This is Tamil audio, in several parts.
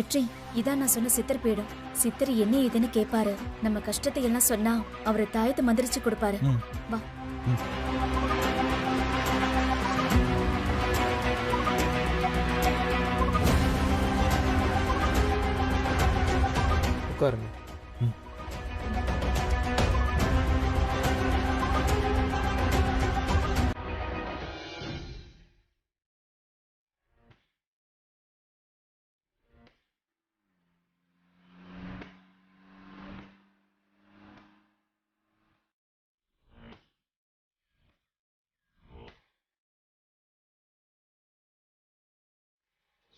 வெற்றி, இதான் நான் சொன்ன சித்தர் பீடம். சித்தர் என்ன ஏதுன்னு கேட்பாரு. நம்ம கஷ்டத்தை எல்லாம் சொன்னா அவரு தாயத்தை மந்திரிச்சு கொடுப்பாரு. வா. உட்காருங்க.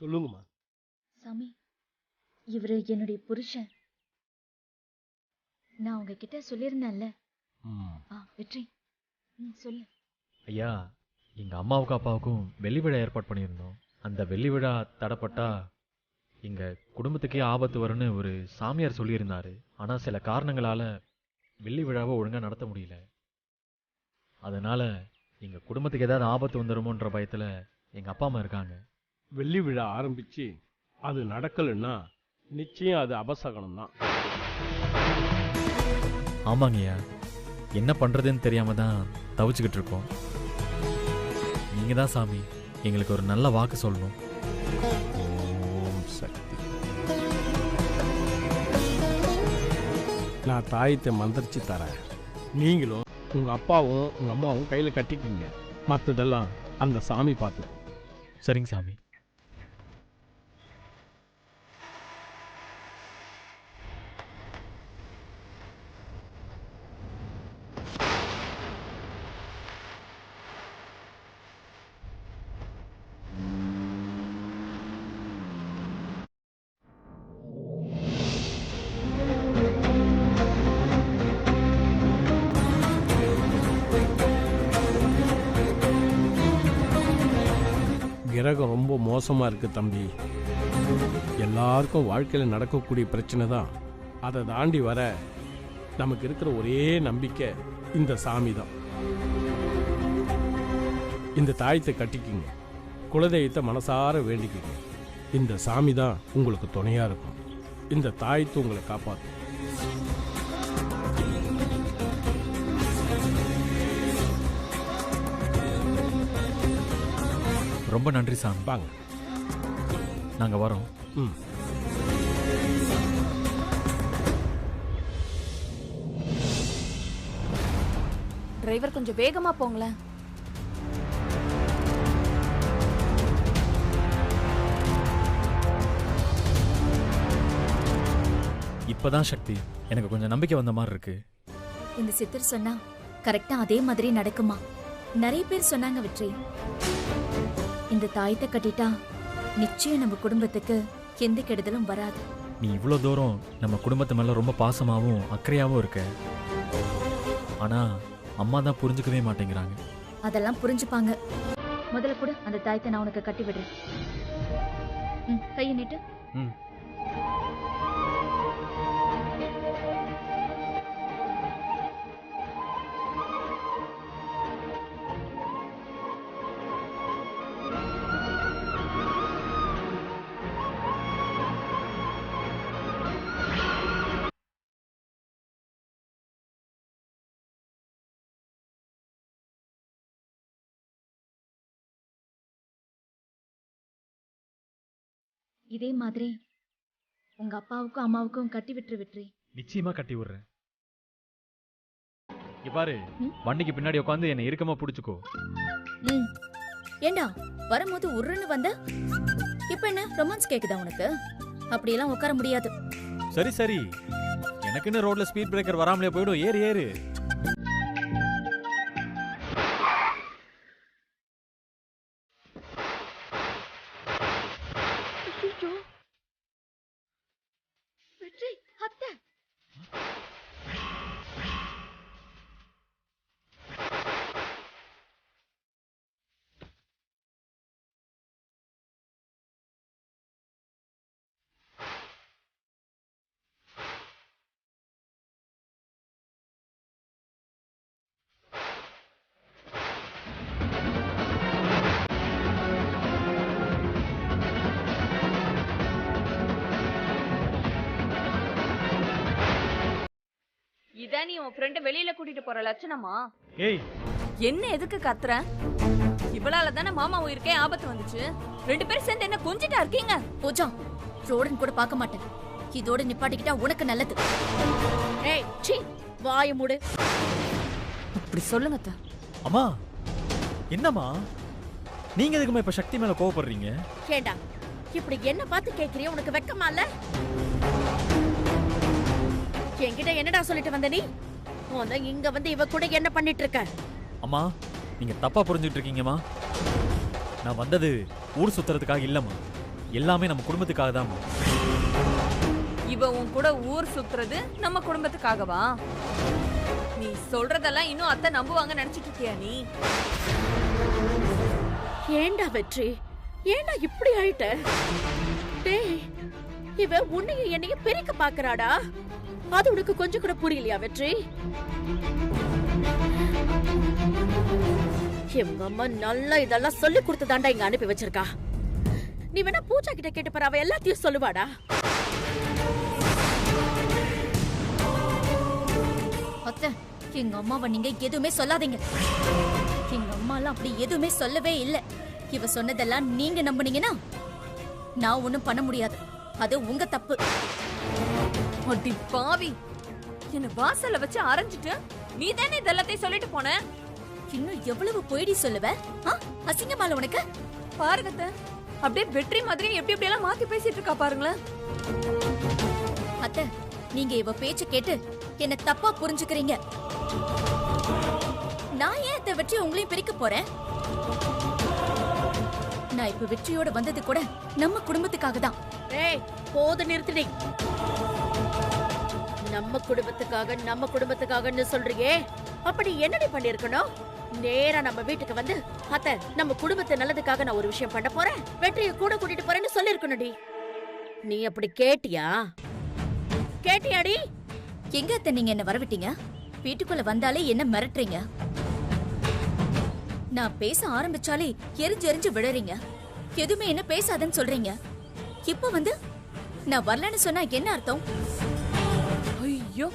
சொல்லுங்கம்மா. சாமி, இவரு என்னுடைய புருஷன். நான் உங்ககிட்ட சொல்லியிருந்தேன்ல. வெற்றி, சொல்லு. ஐயா, எங்க அம்மாவுக்கும் அப்பாவுக்கும் வெள்ளி விழா ஏற்பாடு பண்ணியிருந்தோம். அந்த வெள்ளி விழா தடைப்பட்டா எங்க குடும்பத்துக்கே ஆபத்து வரும்னு ஒரு சாமியார் சொல்லியிருந்தாரு. ஆனா சில காரணங்களால வெள்ளி விழாவை ஒழுங்கா நடத்த முடியல. அதனால எங்க குடும்பத்துக்கு ஏதாவது ஆபத்து வந்துடுமோன்ற பயத்துல எங்க அப்பா அம்மா இருக்காங்க. வெள்ளி விழா ஆரம்பிச்சு அது நடக்கலைன்னா நிச்சயம் அது அபசகனம் தான். ஆமாங்கய்யா, என்ன பண்றதுன்னு தெரியாம தான் தவிச்சுக்கிட்டு இருக்கோம். நீங்க தான் சாமி எங்களுக்கு ஒரு நல்ல வாக்கு சொல்லணும். ஓம் சக்தி. நான் தாயத்தை மந்திரிச்சு தரேன். நீங்களும் உங்க அப்பாவும் உங்க அம்மாவும் கையில கட்டிக்கிங்க. மற்றதெல்லாம் அந்த சாமி பார்த்து. சரிங்க சாமி. கிரகம் ரொம்ப மோசமாக இருக்குது தம்பி. எல்லாருக்கும் வாழ்க்கையில் நடக்கக்கூடிய பிரச்சனை தான். அதை தாண்டி வர நமக்கு இருக்கிற ஒரே நம்பிக்கை இந்த சாமி தான். இந்த தாயத்தை கட்டிக்கிங்க. குலதெய்வத்தை மனசார வேண்டிக்கிங்க. இந்த சாமி தான் உங்களுக்கு துணையாக இருக்கும். இந்த தாயத்தை உங்களை காப்பாற்றும். ரொம்ப நன்றி சாமி. வாங்க, நாங்க வரோம். டிரைவர் கொஞ்சம் வேகமா போங்களேன். இப்பதான் சக்தி எனக்கு கொஞ்சம் நம்பிக்கை வந்த மாதிரி இருக்கு. இந்த சித்தர் சொன்னா கரெக்டா அதே மாதிரி நடக்குமா? நிறைய பேர் சொன்னாங்க வெற்றி. இந்த தாயத்தை கட்டிட்டா நிச்சயம் நம்ம குடும்பத்துக்கு எந்த கெடுதலும் வராது. நீ இவ்வளோ தூரம் நம்ம குடும்பத்து மேல ரொம்ப பாசமாவும் அக்கறையாவும் இருக்க. ஆனா அம்மா தான் புரிஞ்சுக்கவே மாட்டேங்கிறாங்க. அதெல்லாம் புரிஞ்சுப்பாங்க. முதல்ல கூட அந்த தாயத்தை நான் உனக்கு கட்டி விடுறேன். கையை நீட்டு. இதே மாதிரி உங்க அப்பாவுக்கும் அம்மாவுக்கும் கட்டி விட்டுரு வெற்றி. நிச்சயமா கட்டி விடுறேன். இங்க பாரு, வண்டிக்கு பின்னாடி உட்காந்து என்னை இறுக்கமா புடிச்சுக்கோ. ஏண்டா வரும்போது உருன்னு வந்த, இப்ப என்ன ரொமான்ஸ் கேக்குதா உனக்கு? அப்படியெல்லாம் உட்கார முடியாது. சரி சரி, எனக்குன்னு ரோட்ல ஸ்பீட் பிரேக்கர் வராமலே போயிடும். ஏறு ஏறு. வெற்றி, அத்தை. இதான் நீ உன் ஃப்ரெண்ட வெளியில கூட்டிட்டு போற லட்சணமா? ஏய், என்ன எதுக்கு கத்துற? இவளால தானே மாமா உயிருக்கே ஆபத்து வந்துச்சு. 2 பேரும் சேர்ந்து என்ன கொஞ்சிட்டா இருக்கீங்க? பூஜா, ரோடன் கூட பார்க்க மாட்டேன். இதோட நிப்பாட்டிக்கிட்டா உனக்கு நல்லது. ஏய் சீ, வாயை மூடு. இப்படி சொல்லுங்க அத்தை. அம்மா, என்னம்மா நீங்க எதுக்குமா இப்ப சக்தி மேல கோவப்படுறீங்க? கேண்டா, இப்படி என்ன பார்த்து கேக்குறிய? உனக்கு வெக்கமா இல்ல? என்கிட்ட என்னடா சொல்லிட்டு வந்த நீ? இங்க வந்து இவ கூட என்ன பண்ணிட்டு இருக்க? அம்மா, நீங்க தப்பா புரிஞ்சுட்டு இருக்கீங்கம்மா. நான் வந்தது ஊர் சுத்துறதுக்காக இல்லம்மா, எல்லாமே நம்ம குடும்பத்துக்காக தான். இவ உன் கூட ஊர் சுத்துறது நம்ம குடும்பத்துக்காகவா? நீ சொல்றதெல்லாம் இன்னும் அத்தை நம்புவாங்க நினைச்சிட்டு இருக்கியா நீ? ஏண்டா வெற்றி, ஏண்டா இப்படி ஆயிட்ட? டேய், இவ உன்னையும் என்னையும் பிரிக்க பாக்குறாடா. அது உனக்கு கொஞ்சம் கூட புரியலையா வெற்றி? எங்க அம்மா நல்லா இதெல்லாம் சொல்லி கொடுத்துதாண்டா இங்க அனுப்பி வச்சிருக்கா. நீ வேணா பூஜா கிட்ட கேட்டு பாரு, அவ எல்லாத்தையும் சொல்லுவாடா. அத்தை, எங்க அம்மாவை நீங்க எதுவுமே சொல்லாதீங்க. எங்க அம்மா எல்லாம் அப்படி எதுவுமே சொல்லவே இல்ல. இவ சொன்னதெல்லாம் நீங்க நம்புனீங்கன்னா நான் ஒண்ணும் பண்ண முடியாது. அது உங்க தப்பு. அடி பாவி, என்ன வாசல்ல வச்சு அரைஞ்சிட்டு நீ தானே இதெல்லாத்தையும் சொல்லிட்டு போன. இன்னும் எவ்வளவு போயிடி சொல்லுவ? அசிங்கமால உனக்கு? பாருங்க அத்தை, அப்படியே வெற்றி மாதிரி எப்படி எப்படி எல்லாம் மாத்தி பேசிட்டு இருக்கா பாருங்களேன். அத்தை, நீங்க இவ பேச்சு கேட்டு என்ன தப்பா புரிஞ்சுக்கிறீங்க. நான் ஏன் அத்தை வெற்றி உங்களையும் பிரிக்க போறேன்? நான் இப்ப வெற்றியோட வந்தது கூட நம்ம குடும்பத்துக்காக தான். ஏய், போது நிறுத்திடி. நம்ம குடும்பத்துக்காகன்னு சொல்றியே, அப்படி என்னடி பண்ணிருக்கணும்? நேரா நம்ம வீட்டுக்கு வந்து, அத்தை நம்ம குடும்பத்து நல்லதுக்காக நான் ஒரு விஷயம் பண்ண போறேன், வெற்றியை கூட கூட்டிட்டு போறேன்னு சொல்லிருக்கணும்டி. நீ அப்படி கேட்டியாடி? எங்க அத்தை நீங்க என்ன வரவிட்டீங்க? வீட்டுக்குள்ள வந்தாலே என்ன மிரட்டுறீங்க? நான் பேச ஆரம்பிச்சாலே எரிஞ்சு விழறீங்க. எதுவுமே என்ன பேசாதன்னு சொல்றீங்க. இப்ப வந்து நான் வரலன்னு சொன்னா என்ன அர்த்தம்? ஐயோ,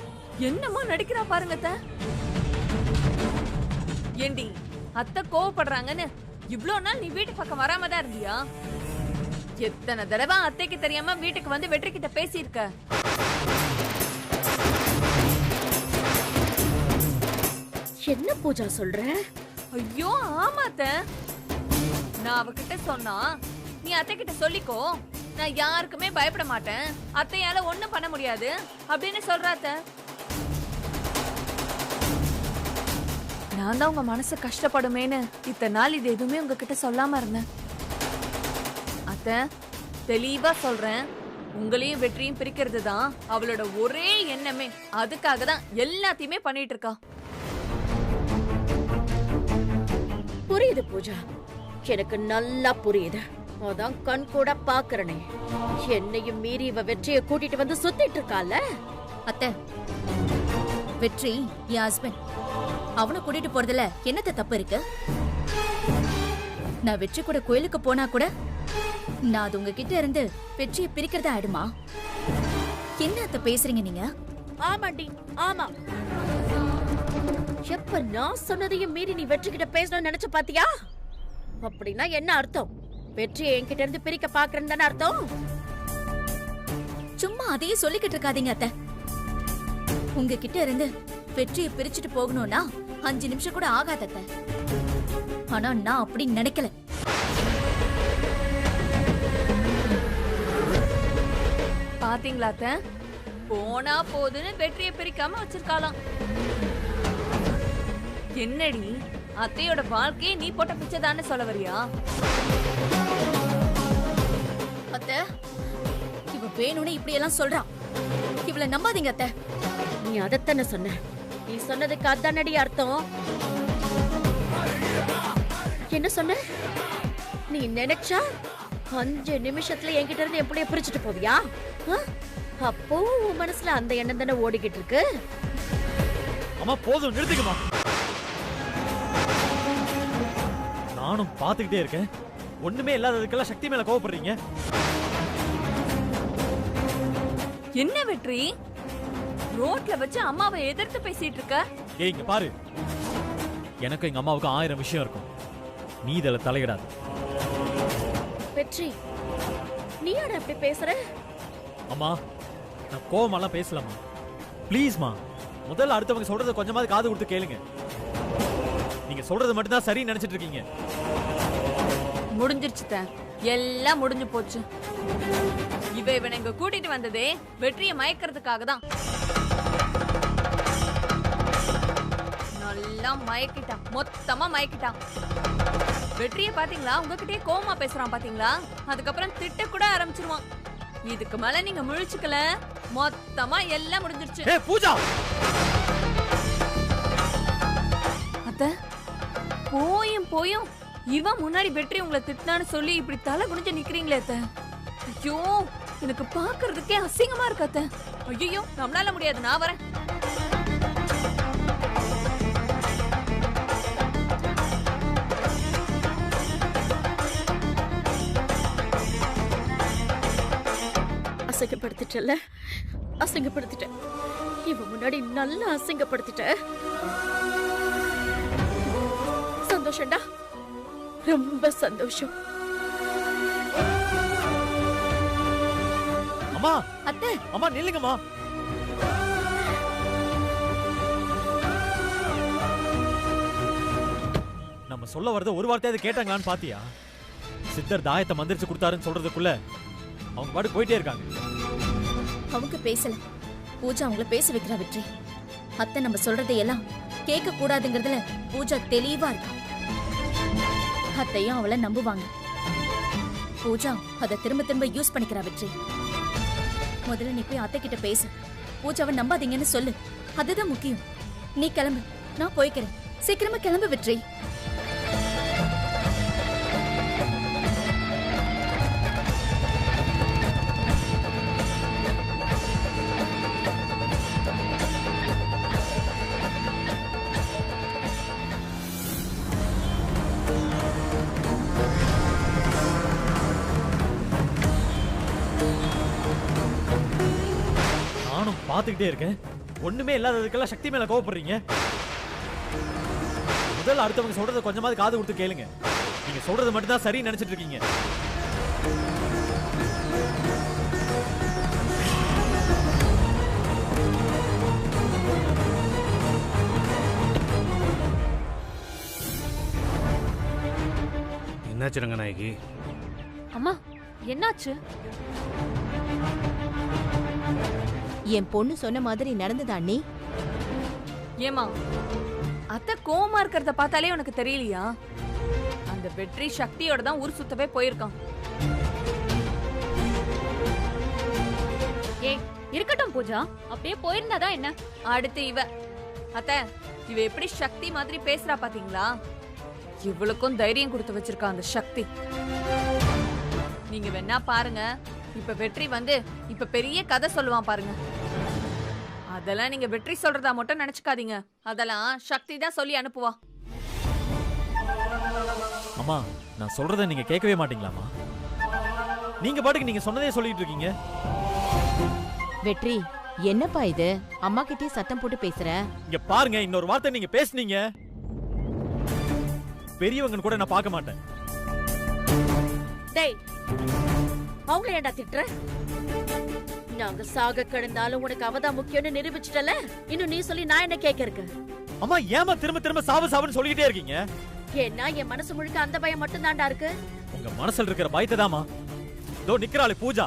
என்னமா நடிக்கிறா பாருங்க அத்தை. ஏண்டி, அத்தை கோவப்படுறாங்கன்னு இவ்ளோ நாள் நீ வீட்டு பக்கம் வராம தான் இருந்தியா? எத்தனை தடவை அத்தைக்கு தெரியாம வீட்டுக்கு வந்து வெற்றி கிட்ட பேசியிருக்க. என்ன பூஜா சொல்ற? ஐயோ ஆமா அத்தை, நான் அவகிட்ட சொன்னா நீ அத்தை கிட்ட சொல்லிக்கோ, நான் யாருக்குமே பயப்பட மாட்டேன், அத்தையால ஒண்ணும் பண்ண முடியாது அப்படின்னு சொல்றா அத்தை. நான் தான் உங்க மனசு கஷ்டப்படுமேன்னு இத்தனை நாள் இது எதுவுமே உங்ககிட்ட சொல்லாம இருந்தேன். அத்தை, தெளிவா சொல்றேன், உங்களையும் வெற்றியும் பிரிக்கிறது தான் அவளோட ஒரே எண்ணமே. அதுக்காக தான் எல்லாத்தையுமே பண்ணிட்டு இருக்கா. புரியுது பூஜா, எனக்கு நல்லா புரியுது. அதான் கண் கூட பாக்குறனே, என்னையும் மீறி இவ வெற்றியை கூட்டிட்டு வந்து சுத்திட்டு இருக்கால. அத்தை, வெற்றி என் ஹஸ்பண்ட், அவனை கூட்டிட்டு போறதுல என்னத்த தப்பு இருக்கு? நான் வெற்றி கூட கோயிலுக்கு போனா கூட நான் அது உங்ககிட்ட இருந்து வெற்றியை பிரிக்கிறதா ஆயிடுமா? என்ன அத்தை பேசுறீங்க நீங்க? ஆமாண்டி, ஆமா. எப்ப நான் சொன்னதையும் மீறி நீ வெற்றி கிட்ட பேசணும்னு நினைச்சு பாத்தியா? அப்படின்னா என்ன அர்த்தம்? வெற்றியை என்கிட்ட இருந்து பிரிக்க பாக்குறேன்னு தானே அர்த்தம்? சும்மா அதையே சொல்லிக்கிட்டு இருக்காதீங்க அத்தை. உங்ககிட்ட இருந்து வெற்றியை பிரிச்சுட்டு போகணும்னா 5 நிமிஷம் கூட ஆகாத அத்தை. ஆனா நான் அப்படி நினைக்கல. பாத்தீங்களா அத்தை, போனா போதுன்னு வெற்றியை பிரிக்காம வச்சிருக்காளாம். என்னடி, அத்தையோட வாழ்க்கையை நீ போட்ட பிச்சைதான்னு சொல்ல வரியா? அத்தை, இவ வேணும்னு இப்படி எல்லாம் சொல்றான். இவளை நம்பாதீங்க அத்தை. நீ அதத்தானே சொன்ன? நீ சொன்னதுக்கு அதானடி அர்த்தம். என்ன சொன்ன? நீ நினைச்சா 5 நிமிஷத்துல என்கிட்ட இருந்து என் பிள்ளைய பிரிச்சுட்டு போவியா? அப்போ உன் மனசுல அந்த எண்ணம் தானே ஓடிக்கிட்டு இருக்கு. அம்மா போதும், நிறுத்துக்குமா. நானும் பாத்துக்கிட்டே இருக்கேன், ஒண்ணுமே இல்லாததுக்கெல்லாம் சக்தி மேல கோவப்படுறீங்க. என்ன வெற்றி, ரோட்ல வச்சு அம்மாவை எதிர்த்து பேசிட்டு இருக்க. ஏய் இங்க பாரு, எனக்கு எங்க அம்மாவுக்கு 1000 விஷயம் இருக்கும். நீ இதில் தலையிடாது. வெற்றி, நீ யார அப்படி பேசுற? அம்மா, நான் கோவமெல்லாம் பேசலாமா? ப்ளீஸ்மா, முதல்ல அடுத்தவங்க சொல்றத கொஞ்சமாவது காது கொடுத்து கேளுங்க. நீங்க சொல்றது மட்டும்தான் சரின்னு நினைச்சிட்டு இருக்கீங்க. முடிஞ்சிருச்சு, எல்லாம் முடிஞ்சு போச்சு. இவனை இங்க கூட்டிட்டு வந்ததே வெற்றியை மயக்கிறதுக்காக தான். நல்லா மயக்கிட்டான், மொத்தமா மயக்கிட்டான். வெற்றியை பாத்தீங்களா? உங்ககிட்டயே கோவமா பேசுறான் பாத்தீங்களா? அதுக்கப்புறம் திட்ட கூட ஆரம்பிச்சிருவான். இதுக்கு மேல நீங்க முழிச்சுக்கல, மொத்தமா எல்லாம் முடிஞ்சிருச்சு. ஏய் பூஜா, அத்த போயும் போயும் இவன் முன்னாடி வெற்றி உங்களை திட்டினான்னு சொல்லி இப்படி தலை குனிஞ்சு நிக்கிறீங்களே அத்த. ஐயோ, எனக்கு பாக்குறதுக்கே அசிங்கமா இருக்கு அத்த. ஐயோ, நம்மளால முடியாது, நான் வரேன். அசிங்கப்படுத்திட்டல, அசிங்கப்படுத்திட்டேன். இவன் முன்னாடி நல்லா அசிங்கப்படுத்திட்ட. சந்தோஷம்டா, ரொம்ப சந்தோஷம். அம்மா அத்தை, அம்மா நில்லுங்கம்மா. நம்ம சொல்ல வரத ஒரு வார்த்தையாவது கேட்டாங்களான்னு பாத்தியா? சித்தர் தாயத்தை மந்திரிச்சு கொடுத்தாருன்னு சொல்றதுக்குள்ள அவங்க பாட்டு போயிட்டே இருக்காங்க. அவங்க பேசல, பூஜா அவங்கள பேச வைக்கிறா. வெற்றி, அத்தை நம்ம சொல்றதையெல்லாம் கேட்க கூடாதுங்கிறதுல பூஜா தெளிவா இருக்கா. அத்தையும் அவளை நம்புவாங்க. பூஜா அதை திரும்ப திரும்ப யூஸ் பண்ணிக்கிறா. வெற்றி, முதல்ல நீ போய் அத்தை கிட்ட பேசு. பூஜாவை நம்பாதீங்கன்னு சொல்லு, அதுதான் முக்கியம். நீ கிளம்பு, நான் போய்க்கிறேன். சீக்கிரமா கிளம்பு வெற்றி. நானும் பாத்துக்கிட்டே இருக்கேன், ஒண்ணுமே இல்லாததுக்கெல்லாம் சக்தி மேல கோவப்படுறீங்க. முதல்ல அடுத்தவங்க சொல்றத கொஞ்சமாவது காது கொடுத்து கேளுங்க. நீங்க சொல்றது மட்டும்தான் சரின்னு நினைச்சிட்டு இருக்கீங்க. என்னாச்சு ரங்கநாயகி? அம்மா என்னாச்சு? என் பொண்ணு சொன்ன மாதிரி நடந்ததா அண்ணி? ஏமா, அத்தை கோவமா இருக்கிறத பார்த்தாலே உனக்கு தெரியலையா? அந்த வெற்றி சக்தியோட தான் ஊர் சுத்தவே போயிருக்கான். ஏய் இருக்கட்டும் பூஜா, அப்படியே போயிருந்தாதான் என்ன? அடுத்து இவ அத்தை, இவ எப்படி சக்தி மாதிரி பேசுறா பாத்தீங்களா? இவளுக்கும் தைரியம் கொடுத்து வச்சிருக்கா அந்த சக்தி. நீங்க வேணா பாருங்க, இப்ப வெற்றி வந்து இப்ப பெரிய கதை சொல்லுவான் பாருங்க. அதெல்லாம் நீங்க வெற்றி சொல்றதா மட்டும் நினைச்சுக்காதீங்க, அதெல்லாம் சக்தி தான் சொல்லி அனுப்புவா. அம்மா, நான் சொல்றத நீங்க கேட்கவே மாட்டீங்களாமா? நீங்க பாட்டுக்கு நீங்க சொன்னதே சொல்லிட்டு இருக்கீங்க. வெற்றி, என்னப்பா இது? அம்மா கிட்டே சத்தம் போட்டு பேசுற? இங்க பாருங்க, இன்னொரு வார்த்தை நீங்க பேசுனீங்க, பெரியவங்க கூட நான் பார்க்க மாட்டேன். டேய், அவங்கள ஏன்டா திட்டுற? நாங்க சாக கிடந்தாலும் உனக்கு அவதான் முக்கியம்னு நிரூபிச்சிட்டல. இன்னும் நீ சொல்லி நான் என்ன கேட்க இருக்கு? அம்மா, ஏமா திரும்ப திரும்ப சாவு சாவுன்னு சொல்லிக்கிட்டே இருக்கீங்க? ஏன்னா என் மனசு முழுக்க அந்த பயம் மட்டும் தான்டா இருக்கு. உங்க மனசுல இருக்கிற பயத்தை தாமா இதோ நிக்கிறாளே பூஜா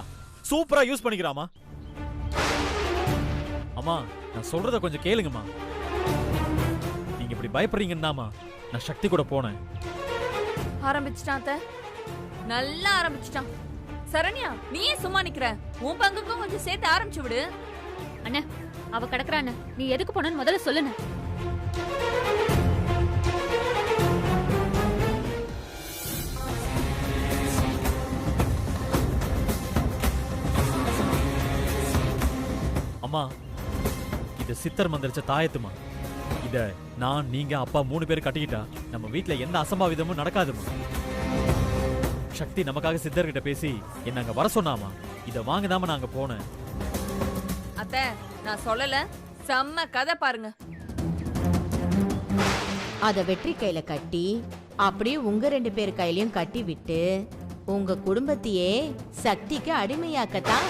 சூப்பரா யூஸ் பண்ணிக்கிறாமா. அம்மா, நான் சொல்றத கொஞ்சம் கேளுங்கம்மா. நீங்க இப்படி பயப்படுறீங்கன்னு தாமா நான் சக்தி கூட போனேன். ஆரம்பிச்சிட்டான் அத்தை, நல்லா ஆரம்பிச்சிட்டான். சரண்யா, நீ ஏன் சும்மா நிக்கிற? உன் பங்குக்கும் கொஞ்சம் சேர்த்து ஆரம்பிச்சு விடு. அண்ணா, அவ கிடக்குறான்னு நீ எதுக்கு போனன்னு முதல்ல சொல்லுன. அம்மா, இது சித்தர் மந்திரிச்ச தாயத்துமா. இத நான், நீங்க, அப்பா 3 பேர் கட்டிக்கிட்டா நம்ம வீட்ல எந்த அசம்பாவிதமும் நடக்காதுமா. சக்தி நமக்காக சித்தர்கிட்ட பேசி என்ன அங்க வர சொன்னாமா. இத வாங்கதாம நாங்க போனேன். அத்தை, நான் சொல்லல, செம்ம கதை பாருங்க. அத வெற்றி கையில கட்டி அப்படியே உங்க 2 பேர் கையிலயும் கட்டி விட்டு உங்க குடும்பத்தையே சக்திக்கு அடிமையாக்கத்தான்.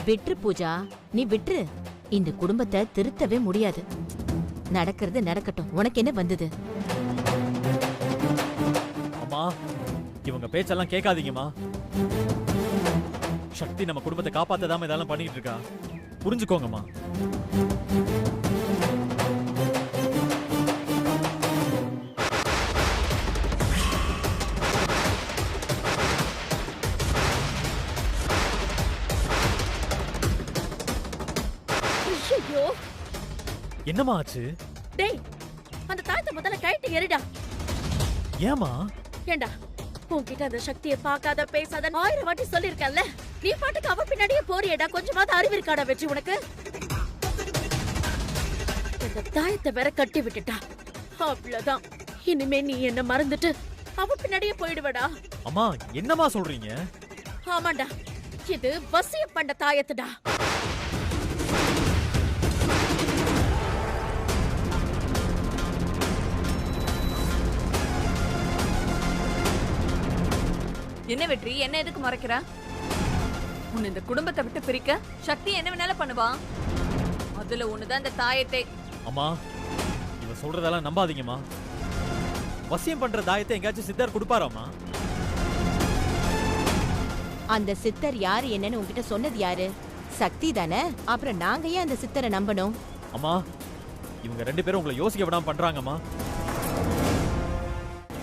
விட்டுரு பூஜா, நீ விட்டுரு. இந்த குடும்பத்தை திருத்தவே முடியாது. நடக்கிறது நடக்கட்டும். உனக்கு என்ன வந்தது? அம்மா, இவங்க பேச்செல்லாம் கேட்காதீங்கம்மா. சக்தி நம்ம குடும்பத்தை காப்பாத்ததாம இதெல்லாம் பண்ணிட்டு இருக்கா. புரிஞ்சுக்கோங்கம்மா. ஐயோ, என்னம்மா ஆச்சு? டேய், அந்த தாயத்தை முதல்ல கைட்டு எறிடா. ஏமா? ஏண்டா, உன்கிட்ட அந்த சக்தியை பார்க்காத பேசாத 1000 வாட்டி சொல்லிருக்கல. நீ பாட்டுக்கு அவ பின்னாடியே போறியடா. கொஞ்சமாவது அறிவு இருக்காடா வெற்றி உனக்கு? இந்த தாயத்தை வேற கட்டி விட்டுட்டா. அவ்வளவுதான். இனிமே நீ என்ன மறந்துட்டு அவ பின்னாடியே போயிடுவடா. அம்மா, என்னம்மா சொல்றீங்க? ஆமாண்டா, இது வசியம் பண்ண தாயத்துடா. என்ன வெற்றி, என்ன எதுக்கு மறைக்கிற? உன்னை இந்த குடும்பத்தை விட்டு பிரிக்க சக்தி என்ன வேணாலும் பண்ணுவான். அதுல ஒண்ணுதான் இந்த தாயத்தை. அம்மா, இவ சொல்றதெல்லாம் நம்பாதீங்கம்மா. வசியம் பண்ற தாயத்தை எங்கேயாச்சும் சித்தர் கொடுப்பாராம்மா? அந்த சித்தர் யாரு என்னன்னு உன்கிட்ட சொன்னது யாரு? சக்தி தானே. அப்புறம் நாங்க ஏன் அந்த சித்தரை நம்பணும்? அம்மா, இவங்க 2 பேரும் உங்களை யோசிக்க விடாம பண்றாங்கம்மா.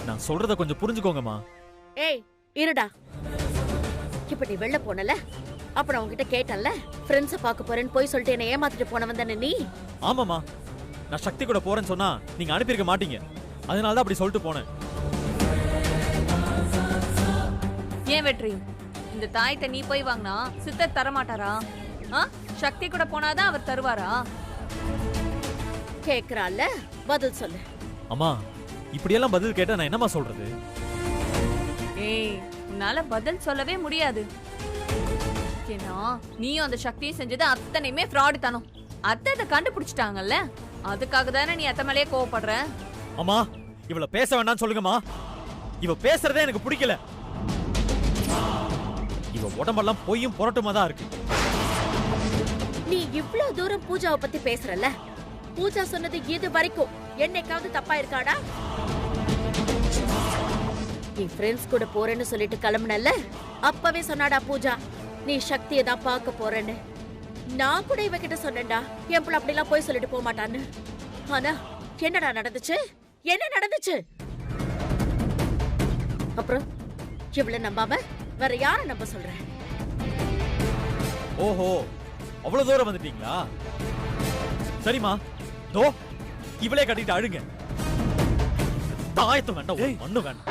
நான் சொல்றத கொஞ்சம் புரிஞ்சுக்கோங்கம்மா. ஏய், இருடா. இப்ப நீ வெளில போனல, அப்ப நான் உன்கிட்ட கேட்டல்ல, ஃப்ரெண்ட்ஸ பார்க்க போறேன்னு போய் சொல்லிட்டு என்ன ஏமாத்திட்டு போனவன் தானே நீ? ஆமாம்மா, நான் சக்தி கூட போறேன்னு சொன்னா நீங்க அனுப்பியிருக்க மாட்டீங்க. அதனால தான் அப்படி சொல்லிட்டு போனேன். ஏன் வெற்றி, இந்த தாயத்தை நீ போய் வாங்கினா சித்தர் தர மாட்டாரா? சக்தி கூட போனாதான் அவர் தருவாரா? கேக்குறால, பதில் சொல்லு. அம்மா, இப்படியெல்லாம் பதில் கேட்டா நான் என்னம்மா சொல்றது? ஏய், உன்னால பதில் சொல்லவே முடியாது. ஏன்னா நீயும் அந்த சக்தியும் செஞ்சது அத்தனையுமே ஃப்ராடு தானோ. அத்தை இதை கண்டுபிடிச்சிட்டாங்கல்ல, அதுக்காக தானே நீ அத்தை மேலேயே கோவப்படுற. அம்மா, இவள பேச வேண்டாம்னு சொல்லுங்கம்மா. இவ பேசுறதே எனக்கு பிடிக்கல. இவ உடம்பெல்லாம் பொய்யும் புரட்டுமா தான் இருக்கு. நீ இவ்வளவு தூரம் பூஜாவை பத்தி பேசுறல, பூஜா சொன்னது இது வரைக்கும் என்னைக்காவது தப்பா இருக்காடா? நீ ஃப்ரெண்ட்ஸ் கூட போறேன்னு சொல்லிட்டு கிளம்புனல்ல, அப்பவே சொன்னாடா பூஜா நீ சக்தியை தான் பார்க்க போறேன்னு. நான் கூட இவகிட்ட சொன்னேன்டா, என் பிள்ளை அப்படிலாம் போய் சொல்லிட்டு போக மாட்டான்னு. ஆனா என்னடா நடந்துச்சு? என்ன நடந்துச்சு? அப்புறம் இவ்வளவு நம்பாம வேற யார நம்ப சொல்ற? ஓஹோ, அவ்வளவு தூரம் வந்துட்டீங்களா? சரிம்மா, தோ இவளே கட்டிட்டு அழுங்க. தாயத்து வேண்டாம், ஒரு மண்ணு வேண்டாம்.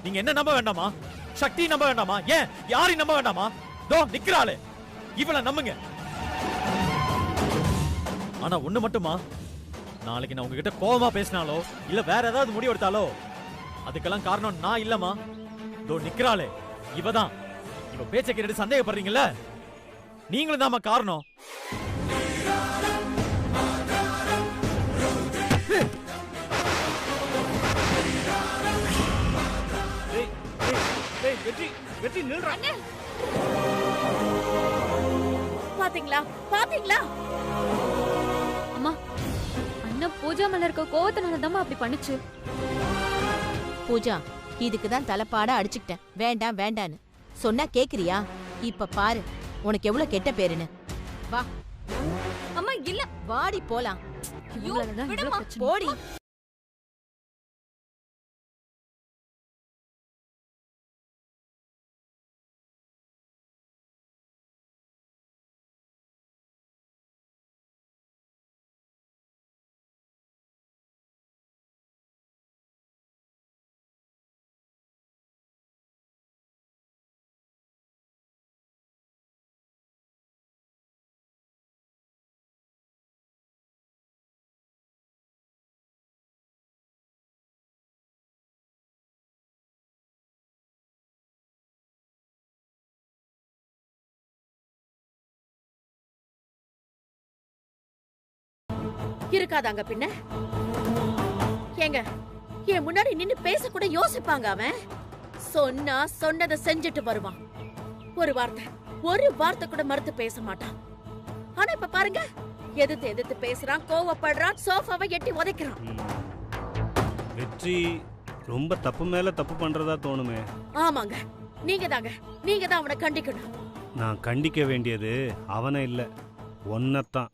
நீங்க என்ன நம்ப வேண்டாமா? சக்தி நம்ப வேண்டாமா? ஏன் யாரையும் நம்ப வேண்டாமா? தோ நிக்கிறாளே, இவள நம்புங்க. ஆனா ஒண்ணு மட்டுமா, நாளைக்கு நான் உங்ககிட்ட கோவமா பேசினாலோ இல்ல வேற ஏதாவது முடிவு எடுத்தாலோ அதுக்கெல்லாம் காரணம் நான் இல்லம்மா. தோ நிக்கிறாளே, இவதான். இவ பேச்ச கேட்டு சந்தேகப்படுறீங்கல்ல, நீங்களும் தாமா காரணம். வெற்றி, வெற்றி நில்றா. பாத்தீங்களா பாத்தீங்களா? அம்மா, அண்ணன் பூஜா மேல இருக்க கோவத்தினால தான் அப்படி பண்ணுச்சு. பூஜா, இதுக்கு தான் தலைப்பாட அடிச்சுக்கிட்டேன். வேண்டாம் வேண்டான்னு சொன்னா கேக்குறியா? இப்ப பாரு உனக்கு எவ்வளவு கெட்ட பேருன்னு. வா அம்மா இல்ல, வாடி போலாம். இவங்களாலதான் இவ்வளவு விடுமா. பிரச்சனை. போடி. இருக்காதாங்க பின்ன? ஏங்க, என் முன்னாடி நின்னு பேச கூட யோசிப்பாங்க அவன். சொன்னா சொன்னதை செஞ்சுட்டு வருவான். ஒரு வார்த்தை கூட மறுத்து பேச மாட்டான். ஆனா இப்ப பாருங்க, எதிர்த்து பேசுறான், கோவப்படுறான், சோஃபாவை எட்டி உதைக்கிறான். வெற்றி ரொம்ப தப்பு மேல தப்பு பண்றதா தோணுமே. ஆமாங்க, நீங்க தான் அவனை கண்டிக்கணும். நான் கண்டிக்க வேண்டியது அவனை இல்ல, ஒன்னத்தான்.